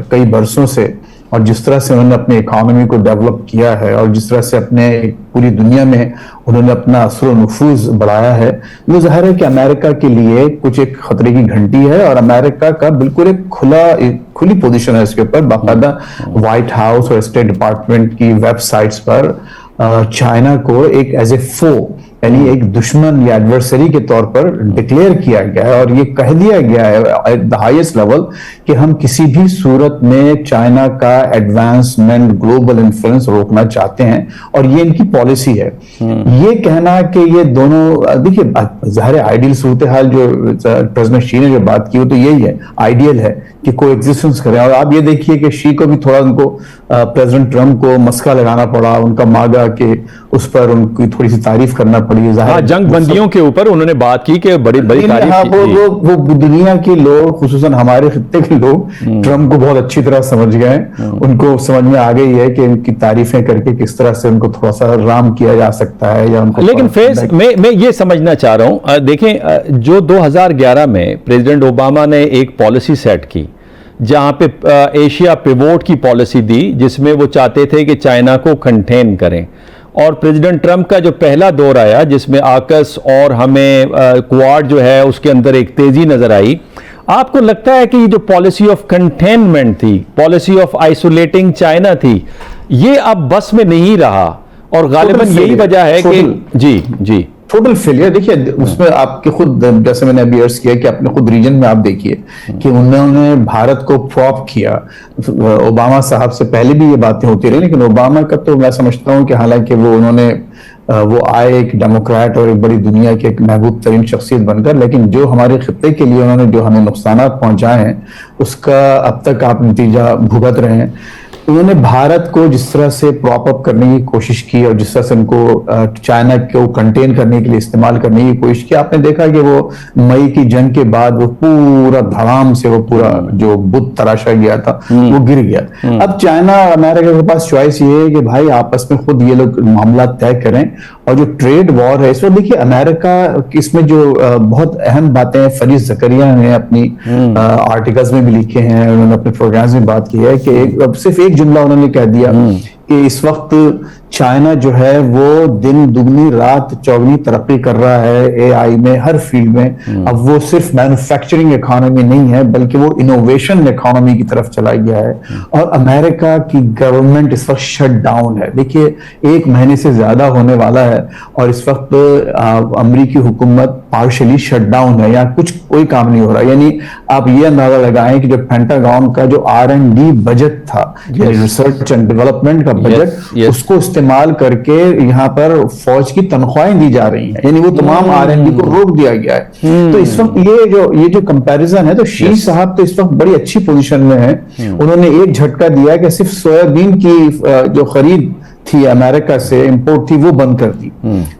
کئی برسوں سے, اور جس طرح سے انہوں نے اپنی اکانومی کو ڈیولپ کیا ہے, اور جس طرح سے اپنے پوری دنیا میں انہوں نے اپنا اثر و نفوذ بڑھایا ہے, وہ ظاہر ہے کہ امریکہ کے لیے کچھ ایک خطرے کی گھنٹی ہے. اور امریکہ کا بالکل ایک کھلی پوزیشن ہے اس کے اوپر. باقاعدہ وائٹ ہاؤس اور اسٹیٹ ڈپارٹمنٹ کی ویب سائٹس پر چائنا کو ایک ایز اے فو, یعنی ایک دشمن یا ایڈورسری کے طور پر ڈکلیئر کیا گیا ہے, اور یہ کہہ دیا گیا ہے ایٹ دا ہائیسٹ لیول کہ ہم کسی بھی صورت میں چائنا کا ایڈوانسمنٹ, گلوبل انفلوئنس روکنا چاہتے ہیں, اور یہ ان کی پالیسی ہے. یہ کہنا کہ یہ دونوں, دیکھیے ظاہر آئیڈیل صورتحال جو پریزیڈنٹ شی نے جو بات کی وہ تو یہی ہے, آئیڈیل ہے कि को एग्जिस्टेंस करें। और आप ये देखिए कि शी को भी थोड़ा उनको प्रेसिडेंट ट्रम्प को मस्का लगाना पड़ा, उनका मागा के उस पर उनकी थोड़ी सी तारीफ करना पड़ी। जंग बंदियों के ऊपर उन्होंने बात की कि बड़ी बड़ी तारीफ की। वो दुनिया के लोग, खुसूसन हमारे खित्ते के लोग ट्रम्प को बहुत अच्छी तरह समझ गए, उनको समझ में आ गई है कि उनकी तारीफें करके किस तरह से उनको थोड़ा सा राम किया जा सकता है या उनको। लेकिन फेस मैं ये समझना चाह रहा हूं, देखें जो 2011 में प्रेसिडेंट ओबामा ने एक पॉलिसी सेट की जहां पे एशिया पिवोट की पॉलिसी दी, जिसमें वो चाहते थे कि चाइना को कंटेन करें, और प्रेसिडेंट ट्रम्प का जो पहला दौर आया जिसमें आकस और हमें क्वाड जो है उसके अंदर एक तेजी नजर आई, आपको लगता है कि ये जो पॉलिसी ऑफ कंटेनमेंट थी, पॉलिसी ऑफ आइसोलेटिंग चाइना थी, ये अब बस में नहीं रहा और गालिबन यही वजह है कि जी टोटल फेलियर। देखिए उसमें आपके खुद, जैसे मैंने अभी अर्ज किया कि अपने खुद रीजन में आप देखिए कि उन्होंने भारत को प्रॉप किया। ओबामा साहब से पहले भी ये बातें होती रही, लेकिन ओबामा का तो मैं समझता हूं कि हालांकि वो आए एक डेमोक्रेट और एक बड़ी दुनिया के एक महबूब तरीन शख्सियत बनकर, लेकिन जो हमारे खित्ते के लिए उन्होंने जो हमें नुकसानात पहुंचाए हैं उसका अब तक आप नतीजा भुगत रहे हैं। उन्होंने भारत को जिस तरह से प्रॉप अप करने की कोशिश की और जिस तरह से उनको चाइना को कंटेन करने के लिए इस्तेमाल करने की कोशिश की, आपने देखा कि वो मई की जंग के बाद वो पूरा धड़ाम से वो पूरा जो बुत तराशा गया था वो गिर गया। अब चाइना और अमेरिका के पास चॉइस ये है कि भाई आपस में खुद ये लोग मामला तय करें। और जो ट्रेड वॉर है इस वक्त, देखिए अमेरिका इसमें जो बहुत अहम बातें फरीद ज़करिया ने अपनी आर्टिकल्स में भी लिखे हैं, उन्होंने अपने प्रोग्राम्स में बात की है कि सिर्फ एक जुमला उन्होंने कह दिया कि इस वक्त चाइना जो है वो दिन दुगनी रात चौगनी तरक्की कर रहा है एआई में, हर फील्ड में। अब वो सिर्फ मैन्युफैक्चरिंग इकोनॉमी नहीं है बल्कि वो इनोवेशन इकोनॉमी की तरफ चला गया है। और अमेरिका की गवर्नमेंट इस वक्त शट डाउन है। देखिए 1 महीने से ज्यादा होने वाला है और इस वक्त अमेरिकी हुकूमत पार्शली शट डाउन है, या कोई काम नहीं हो रहा। यानी आप ये अंदाजा लगाएं कि जो पेंटागन का जो R&D बजट था, रिसर्च एंड डेवलपमेंट का बजट, उसको इस्तेमाल करके यहाँ पर फौज की तनख्वाहें दी जा रही हैं, यानी वो तमाम R&D को रोक दिया गया है। तो इस वक्त ये जो कंपैरिजन है, तो शी साहब तो इस वक्त बड़ी अच्छी पोजीशन में है। उन्होंने एक झटका दिया कि सिर्फ सोयाबीन की जो खरीद थी अमेरिका से, इंपोर्ट थी, वो बंद कर दी।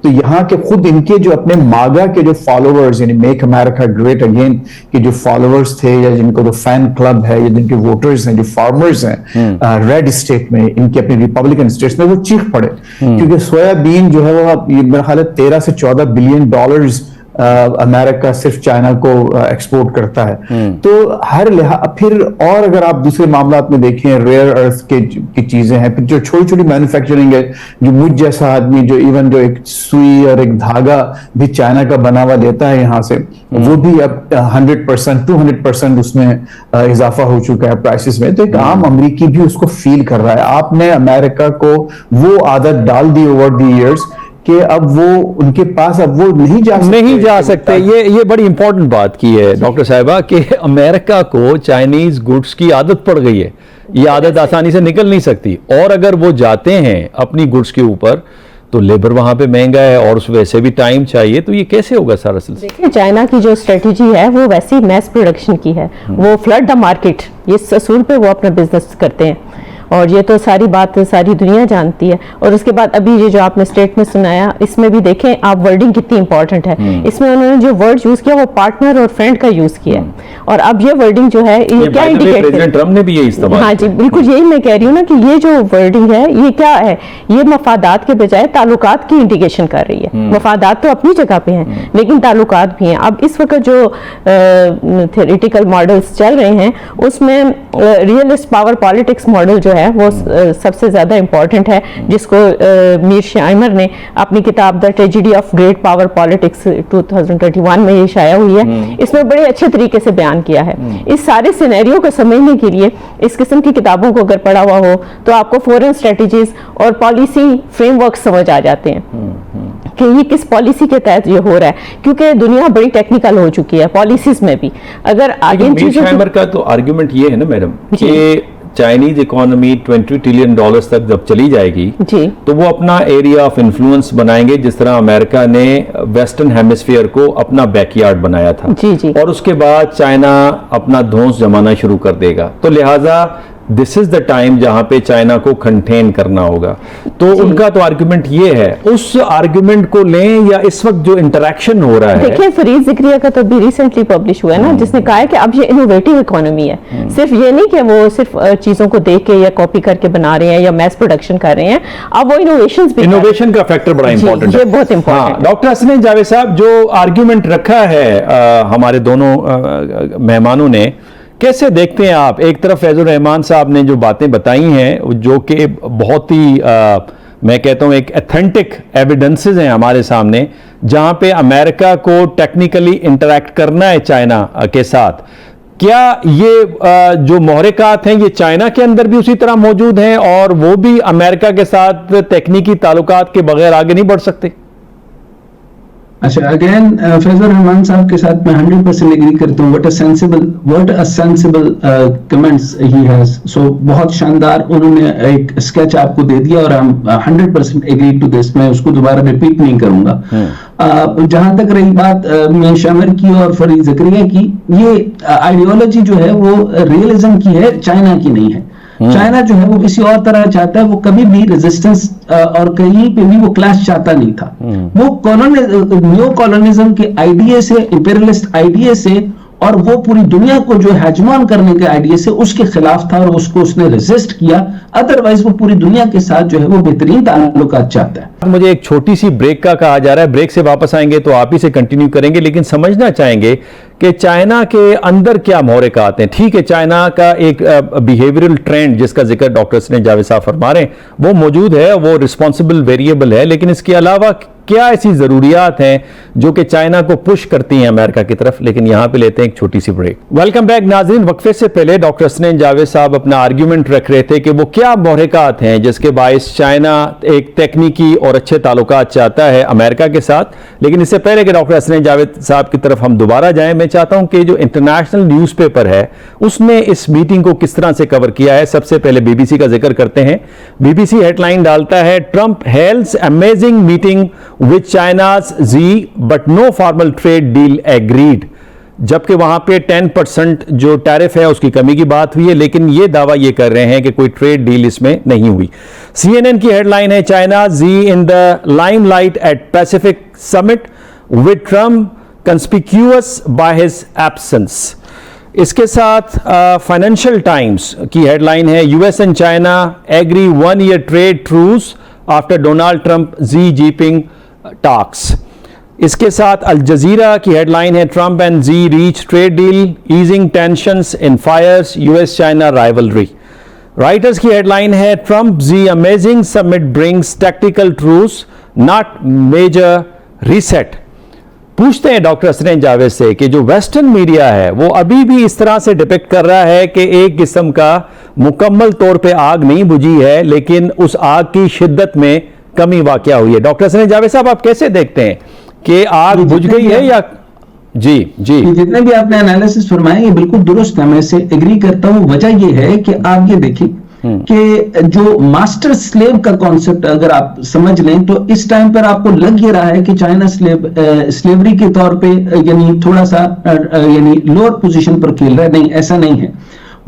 तो यहाँ के खुद इनके जो अपने मागा के जो फॉलोअर्स, यानी मेक अमेरिका ग्रेट अगेन के जो फॉलोअर्स थे, या जिनको जो फैन क्लब है, या जिनके वोटर्स हैं, जो फार्मर्स हैं रेड स्टेट में, इनके अपने रिपब्लिकन स्टेट्स में, वो चीख पड़े क्योंकि सोयाबीन जो है वो मेरा ख्याल है 13 से 14 बिलियन डॉलर्स अमेरिका सिर्फ चाइना को एक्सपोर्ट करता है। तो हर फिर और अगर आप दूसरे मामलात में देखें, रेयर अर्थ की चीजें हैं, फिर जो छोटी छोटी मैन्युफैक्चरिंग है, जो मुझ जैसा आदमी जो इवन जो एक सुई और एक धागा भी चाइना का बना हुआ लेता है यहाँ से, वो भी अब 100% 200% उसमें इजाफा हो चुका है प्राइसेस में। तो एक आम अमरीकी भी उसको फील कर रहा है। आपने अमेरिका को वो आदत डाल दी ओवर द इयर्स कि अब वो उनके पास अब वो नहीं जा सकते। ये बड़ी इंपॉर्टेंट बात की है डॉक्टर साहिबा कि अमेरिका को चाइनीज गुड्स की आदत पड़ गई है, ये आदत आसानी से निकल नहीं सकती। और अगर वो जाते हैं अपनी गुड्स के ऊपर तो लेबर वहां पे महंगा है और उस वैसे भी टाइम चाहिए, तो ये कैसे होगा सारा सिलसिला? देखिए चाइना की जो स्ट्रेटेजी है वो वैसी मैस प्रोडक्शन की है, वो फ्लड द मार्केट, ये असूल पे वो अपना बिजनेस करते हैं और ये तो सारी बात सारी दुनिया जानती है। और उसके बाद अभी ये जो आपने स्टेटमेंट सुनाया, इसमें भी देखें आप वर्डिंग कितनी इंपॉर्टेंट है। इसमें उन्होंने जो वर्ड यूज किया वो पार्टनर और फ्रेंड का यूज किया है। और अब ये वर्डिंग जो है ये क्या इंडिकेट, प्रेसिडेंट ट्रम्प ने भी ये इस्तेमाल, हाँ जी बिल्कुल यही मैं कह रही हूँ ना कि ये जो वर्डिंग है ये क्या है, ये मफादात के बजाय ताल्लुकात की इंडिकेशन कर रही है। मफादात तो अपनी जगह पे हैं लेकिन ताल्लुकात भी हैं। अब इस वक्त जो थ्योरेटिकल मॉडल्स चल रहे हैं उसमें रियलिस्ट पावर पॉलिटिक्स मॉडल जो है वो सबसे ज्यादा इंपॉर्टेंट है, जिसको मीर शाइमर ने अपनी किताब the tragedy of great power politics 2021 में ये शाया हुई है। इसमें बड़े अच्छे तरीके से बयान किया है। इस सारे सिनेरियो को समझने के लिए इस किस्म की किताबों को अगर पढ़ा हुआ हो तो आपको फॉरेन स्ट्रेटजीज और पॉलिसी फ्रेमवर्क समझ आ जाते हैं कि ये किस पॉलिसी के तहत ये हो रहा है, क्योंकि दुनिया बड़ी टेक्निकल हो चुकी है पॉलिसीज में भी। अगर आगे मीर शाइमर का तो आर्गुमेंट ये है ना मैडम कि चाइनीज इकोनॉमी $20 ट्रिलियन तक जब चली जाएगी जी तो वो अपना एरिया ऑफ इन्फ्लुएंस बनाएंगे, जिस तरह अमेरिका ने वेस्टर्न हेमिस्फीयर को अपना बैकयार्ड बनाया था। जी जी और उसके बाद चाइना अपना धौंस जमाना शुरू कर देगा। तो लिहाजा दिस इज द टाइम जहां पे चाइना को कंटेन करना होगा। तो उनका तो आर्गुमेंट ये है, उस आर्गुमेंट को लें या इस वक्त जो इंटरेक्शन हो रहा है। देखिए फरीद ज़िक्रिया का तो भी रिसेंटली पब्लिश हुआ है ना, जिसने कहा है कि अब ये इनोवेटिव इकोनॉमी है। सिर्फ ये नहीं कि वो सिर्फ चीजों को देख के या कॉपी करके बना रहे हैं या मैस प्रोडक्शन कर रहे हैं, अब वो इनोवेशन का फैक्टर बड़ा इंपॉर्टेंट है। ये बहुत इंपॉर्टेंट है। डॉक्टर हसनैन जावेद साहब, जो आर्गुमेंट रखा है हमारे दोनों मेहमानों ने, कैसे देखते हैं आप? एक तरफ फैजुर रहमान साहब ने जो बातें बताई हैं, जो कि बहुत ही मैं कहता हूं एक ऑथेंटिक एविडेंसेस हैं हमारे सामने, जहां पे अमेरिका को टेक्निकली इंटरैक्ट करना है चाइना के साथ। क्या ये जो मोहरकात हैं ये चाइना के अंदर भी उसी तरह मौजूद हैं और वो भी अमेरिका के साथ तकनीकी ताल्लुकात के बगैर आगे नहीं बढ़ सकते? अच्छा, अगेन फैजल रहमान साहब के साथ मैं 100% एग्री करता हूँ। व्हाट अ सेंसिबल कमेंट्स ही हैज। सो बहुत शानदार उन्होंने एक स्केच आपको दे दिया और हम 100% एग्री टू दिस। मैं उसको दोबारा रिपीट नहीं करूंगा। जहां तक रही बात मियां शामिर की और फरीद ज़िक्रिया की, ये आइडियोलॉजी जो है वो रियलिज्म की है, चाइना की नहीं है। चाइना जो है वो किसी और तरह चाहता है, वो कभी भी रेजिस्टेंस और कहीं पे भी वो क्लैश चाहता नहीं था। वो न्यू कॉलोनिज्म के आइडिया से, इंपीरियलिस्ट आइडिया से और वो पूरी दुनिया को जो हेजमॉन करने के आइडिया से उसके खिलाफ था और उसको उसने रेजिस्ट किया। अदरवाइज वो पूरी दुनिया के साथ जो है वो बेहतरीन ताल्लुकात चाहता है। मुझे एक छोटी सी ब्रेक का कहा जा रहा है, ब्रेक से वापस आएंगे तो आप ही से कंटिन्यू करेंगे, लेकिन समझना चाहेंगे कि चाइना के अंदर क्या मोहरकात हैं। ठीक है, चाइना का एक बिहेवियरल ट्रेंड जिसका जिक्र डॉक्टर हसनैन जावेद साहब फरमा रहे हैं वो मौजूद है, वो रिस्पॉन्सिबल वेरिएबल है, लेकिन इसके अलावा क्या ऐसी जरूरियात हैं जो कि चाइना को पुश करती हैं अमेरिका की तरफ। लेकिन यहां पे लेते हैं एक छोटी सी ब्रेक। वेलकम बैक नाज़रीन। वक्फे से पहले डॉक्टर हसनैन जावेद साहब अपना आर्ग्यूमेंट रख रहे थे कि वो क्या मोहरकात हैं जिसके बायस चाइना एक तकनीकी और अच्छे ताल्लुकात चाहता है अमेरिका के साथ। लेकिन इससे पहले कि डॉक्टर हसनैन जावेद साहब की तरफ हम दोबारा जाएं, मैं चाहता हूं कि जो इंटरनेशनल न्यूज़पेपर है उसने इस मीटिंग को किस तरह से कवर किया है। सबसे पहले बीबीसी का जिक्र करते हैं। बीबीसी हेडलाइन डालता है, Trump hails amazing meeting with China's Xi but no formal trade deal agreed. जबकि वहां पे 10% जो टैरिफ है उसकी कमी की बात हुई है, लेकिन ये दावा ये कर रहे हैं कि कोई ट्रेड डील इसमें नहीं हुई। CNN की हेडलाइन है, China Xi in the limelight at Pacific summit with Trump conspicuous by his absence. इसके साथ फाइनेंशियल टाइम्स की हेडलाइन है, US and China agree 1 year trade truce after Donald Trump Xi Jinping talks. इसके साथ Al Jazeera की headline है, Trump and Xi reach trade deal easing tensions in fires US China rivalry. Reuters की headline है, Trump Xi amazing summit brings tactical truce not major reset. पूछते हैं doctor Hasnain Javed से कि जो वेस्टर्न मीडिया है वो अभी भी इस तरह से डिपिक्ट कर रहा है कि एक किस्म का मुकम्मल तौर पे आग नहीं बुझी है, लेकिन उस आग की शिद्दत में कमी वाक़या हुई है। डॉक्टर हसनैन जावेद साहब, आप कैसे देखते हैं कि आग बुझ गई है या? जी जी, जितने भी आपने एनालिसिस फरमाए ये बिल्कुल दुरुस्त है, मैं इससे एग्री करता हूं। वजह ये है कि आप ये देखिए कि जो मास्टर स्लेव का कॉन्सेप्ट अगर आप समझ लें तो इस टाइम पर आपको लग ये रहा है कि चाइना स्लेवरी के तौर पे यानी थोड़ा सा यानी लोअर पोजीशन पर खेल रहा है। नहीं, ऐसा नहीं है।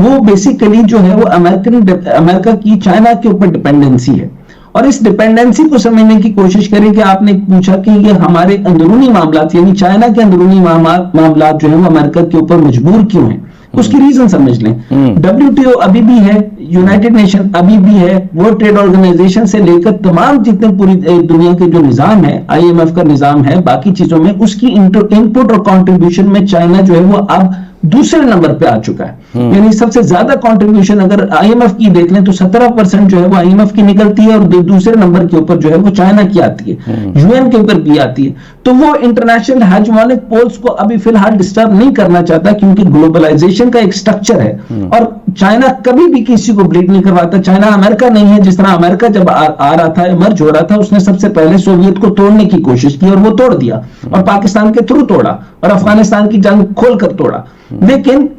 वो बेसिकली जो है वो अमेरिका की चाइना के ऊपर डिपेंडेंसी है और इस डिपेंडेंसी को समझने की कोशिश करें कि आपने पूछा कि ये हमारे अंदरूनी मामलात यानी चाइना के अंदरूनी मामलात जो है वो अमेरिका के ऊपर मजबूर क्यों हैं, उसकी रीजन समझ लें। WTO अभी भी है, यूनाइटेड नेशन अभी भी है, वर्ल्ड ट्रेड ऑर्गेनाइजेशन से लेकर तमाम जितने पूरी दुनिया के जो निजाम है, IMF का निजाम है, बाकी चीजों में उसकी इनपुट और कंट्रीब्यूशन में चाइना जो है वो अब दूसरे नंबर पे आ चुका है। यानी सबसे ज्यादा कंट्रीब्यूशन अगर IMF की देख लें तो 17% जो है वो IMF की निकलती है और दूसरे नंबर के ऊपर जो है वो चाइना की आती है, UN के ऊपर भी आती है। तो वो इंटरनेशनल हेजमोनिक पोल्स को अभी फिलहाल डिस्टर्ब नहीं करना चाहता क्योंकि ग्लोबलाइजेशन का एक स्ट्रक्चर है और चाइना कभी भी किसी को ब्लीड नहीं करवाता। चाइना अमेरिका नहीं है, जिस तरह अमेरिका जब आ रहा था, इमर्ज हो रहा था, उसने सबसे पहले सोवियत को तोड़ने की कोशिश की और वो तोड़ दिया, और पाकिस्तान के थ्रू तोड़ा, और अफगानिस्तान की जंग खोलकर तोड़ा। लेकिन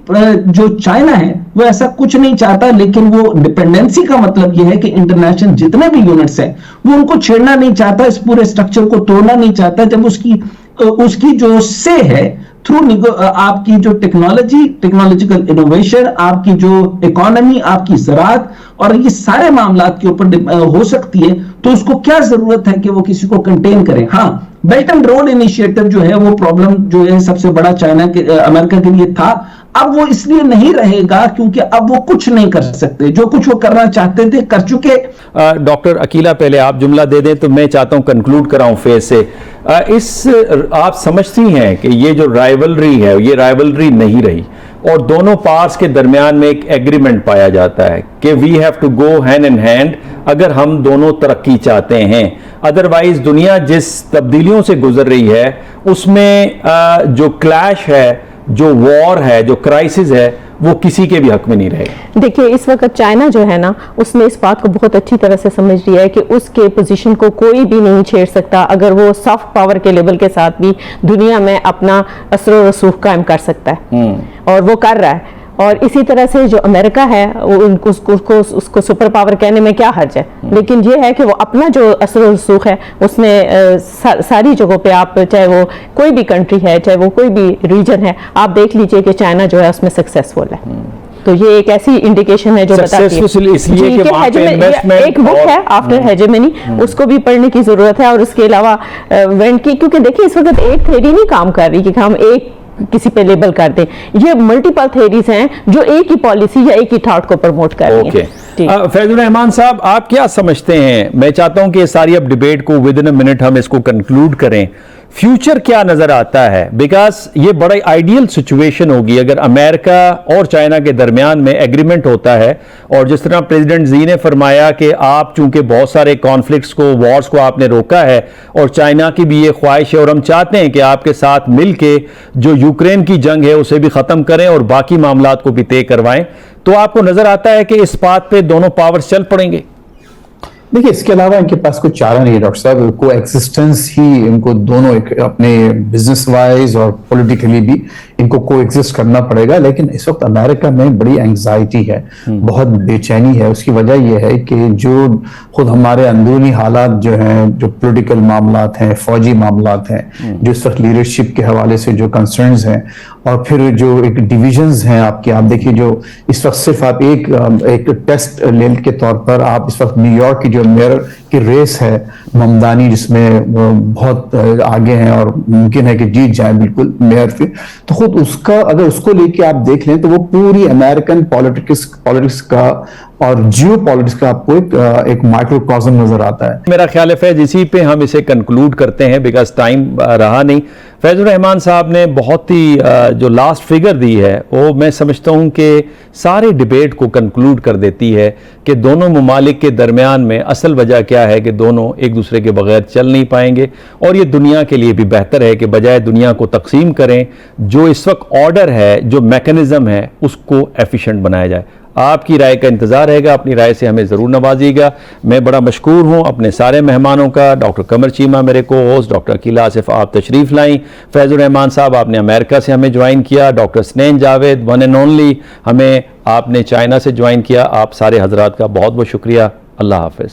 जो चाइना है वो ऐसा कुछ नहीं चाहता, लेकिन वो डिपेंडेंसी का मतलब ये है कि इंटरनेशनल जितने भी यूनिट्स हैं वो उनको छेड़ना नहीं चाहता, इस पूरे स्ट्रक्चर को तोड़ना नहीं चाहता। जब उसकी जो से है थ्रू आपकी जो टेक्नोलॉजिकल इनोवेशन, आपकी जो इकोनॉमी, आपकी ज़राअत और ये सारे मामलात के ऊपर हो सकती है, तो उसको क्या जरूरत है कि वो किसी को कंटेन करे। हाँ, बेल्ट एंड रोड इनिशिएटिव जो है वो प्रॉब्लम जो है सबसे बड़ा अमेरिका के लिए था। अब वो इसलिए नहीं रहेगा क्योंकि अब वो कुछ नहीं कर सकते, जो कुछ वो करना चाहते थे कर चुके। डॉक्टर अकीला, पहले आप जुमला दे दें तो मैं चाहता हूं कंक्लूड कराऊं फेज से। आप समझती हैं कि ये जो राइवलरी है ये राइवलरी नहीं रही, और दोनों पार्ट्स के दरमियान में एक एग्रीमेंट पाया जाता है कि we have to go hand in hand अगर हम दोनों तरक्की चाहते हैं। अदरवाइज दुनिया जिस तब्दीलियों से गुजर रही है उसमें जो क्लैश है, जो वॉर है, जो क्राइसिस है, वो किसी के भी हक में नहीं रहेगा। देखिए, इस वक्त चाइना जो है ना, उसने इस बात को बहुत अच्छी तरह से समझ लिया है कि उसके पोजीशन को कोई भी नहीं छेड़ सकता, अगर वो सॉफ्ट पावर के लेवल के साथ भी दुनिया में अपना असर रसूख कायम कर सकता है, और वो कर रहा है। और इसी तरह से जो अमेरिका है उसको सुपर पावर कहने में क्या हर्ज है, लेकिन ये है कि वो अपना जो असर रसूख है उसने सारी जगहों पे, आप चाहे वो कोई भी कंट्री है, चाहे वो कोई भी रीजन है, आप देख लीजिए कि चाइना जो है उसमें सक्सेसफुल है। तो ये एक ऐसी इंडिकेशन है जो बताती है इसलिए कि वहाँ पे इन्वेस्टमेंट, एक बुक है आफ्टर हेजेमनी, उसको भी पढ़ने की जरूरत है। और उसके अलावा वेंट की, क्योंकि देखिए इस वक्त एक थ्योरी नहीं काम कर रही कि हम एक किसी पे लेबल कर दें, ये मल्टीपल थ्योरीज हैं जो एक ही पॉलिसी या एक ही थॉट को प्रमोट कर रही हैं। फैजुर रहमान साहब, आप क्या समझते हैं? मैं चाहता हूं कि ये सारी अब डिबेट को विद इन अ मिनट हम इसको कंक्लूड करें। फ्यूचर क्या नजर आता है? बिकॉज ये बड़ा आइडियल सिचुएशन होगी अगर अमेरिका और चाइना के दरमियान में एग्रीमेंट होता है, और जिस तरह प्रेसिडेंट जी ने फरमाया कि आप चूंकि बहुत सारे कॉन्फ्लिक्ट्स को, वॉर्स को आपने रोका है, और चाइना की भी ये ख्वाहिश है और हम चाहते हैं कि आपके साथ मिलके जो यूक्रेन की जंग है उसे भी खत्म करें और बाकी मामलात को भी तय करवाएं, तो आपको नजर आता है कि इस बात पे दोनों पावर्स चल पड़ेंगे? देखिए, इसके अलावा इनके पास कोई चारा नहीं है डॉक्टर साहब। को एक्सिस्टेंस ही इनको दोनों अपने बिजनेस वाइज और पॉलिटिकली भी इनको को एग्जिस्ट करना पड़ेगा। लेकिन इस वक्त अमेरिका में बड़ी एंग्जाइटी है, बहुत बेचैनी है। उसकी वजह यह है कि जो खुद हमारे अंदरूनी हालात जो हैं, जो पॉलिटिकल मामलात हैं, फौजी मामलात हैं, जो इस वक्त लीडरशिप के हवाले से जो कंसर्न्स हैं, और फिर जो एक डिविजन्स हैं आपके, आप देखिए जो इस वक्त सिर्फ आप एक टेस्ट लेवल के तौर पर आप इस वक्त न्यूयॉर्क की जो मेयर की रेस है ममदानी, जिसमें बहुत आगे हैं और मुमकिन है कि जीत जाए बिल्कुल मेयर फिर, तो खुद उसका अगर उसको लेके आप देख लें तो वो पूरी अमेरिकन पॉलिटिक्स का और जियो पॉलिटिक्स का आपको एक माइक्रोकॉज्म नजर आता है। मेरा ख्याल है फैज इसी पे हम इसे कंक्लूड करते हैं, बिकॉज टाइम रहा नहीं। फैजुर रहमान साहब ने बहुत ही जो लास्ट फिगर दी है वो मैं समझता हूं कि सारी डिबेट को कंक्लूड कर देती है कि दोनों ममालिक के दरमियान में असल वजह क्या है कि दोनों एक दूसरे के बगैर चल नहीं पाएंगे, और ये दुनिया के लिए भी बेहतर है कि बजाय दुनिया को तकसीम करें, जो इस वक्त ऑर्डर है, जो मैकेनिज्म है, उसको एफिशिएंट बनाया जाए। आपकी राय का इंतजार रहेगा, अपनी राय से हमें ज़रूर नवाजिएगा। मैं बड़ा मशकूर हूँ अपने सारे मेहमानों का, डॉक्टर कमर चीमा मेरे को होस्ट, डॉक्टर अकीला आसिफ आप तशरीफ़ लाई, फैजुर रहमान साहब आपने अमेरिका से हमें ज्वाइन किया, doctor स्नेन Javed one and only हमें आपने चाइना से ज्वाइन किया। आप सारे हजरात का बहुत बहुत शुक्रिया। अल्लाह हाफ़िज़।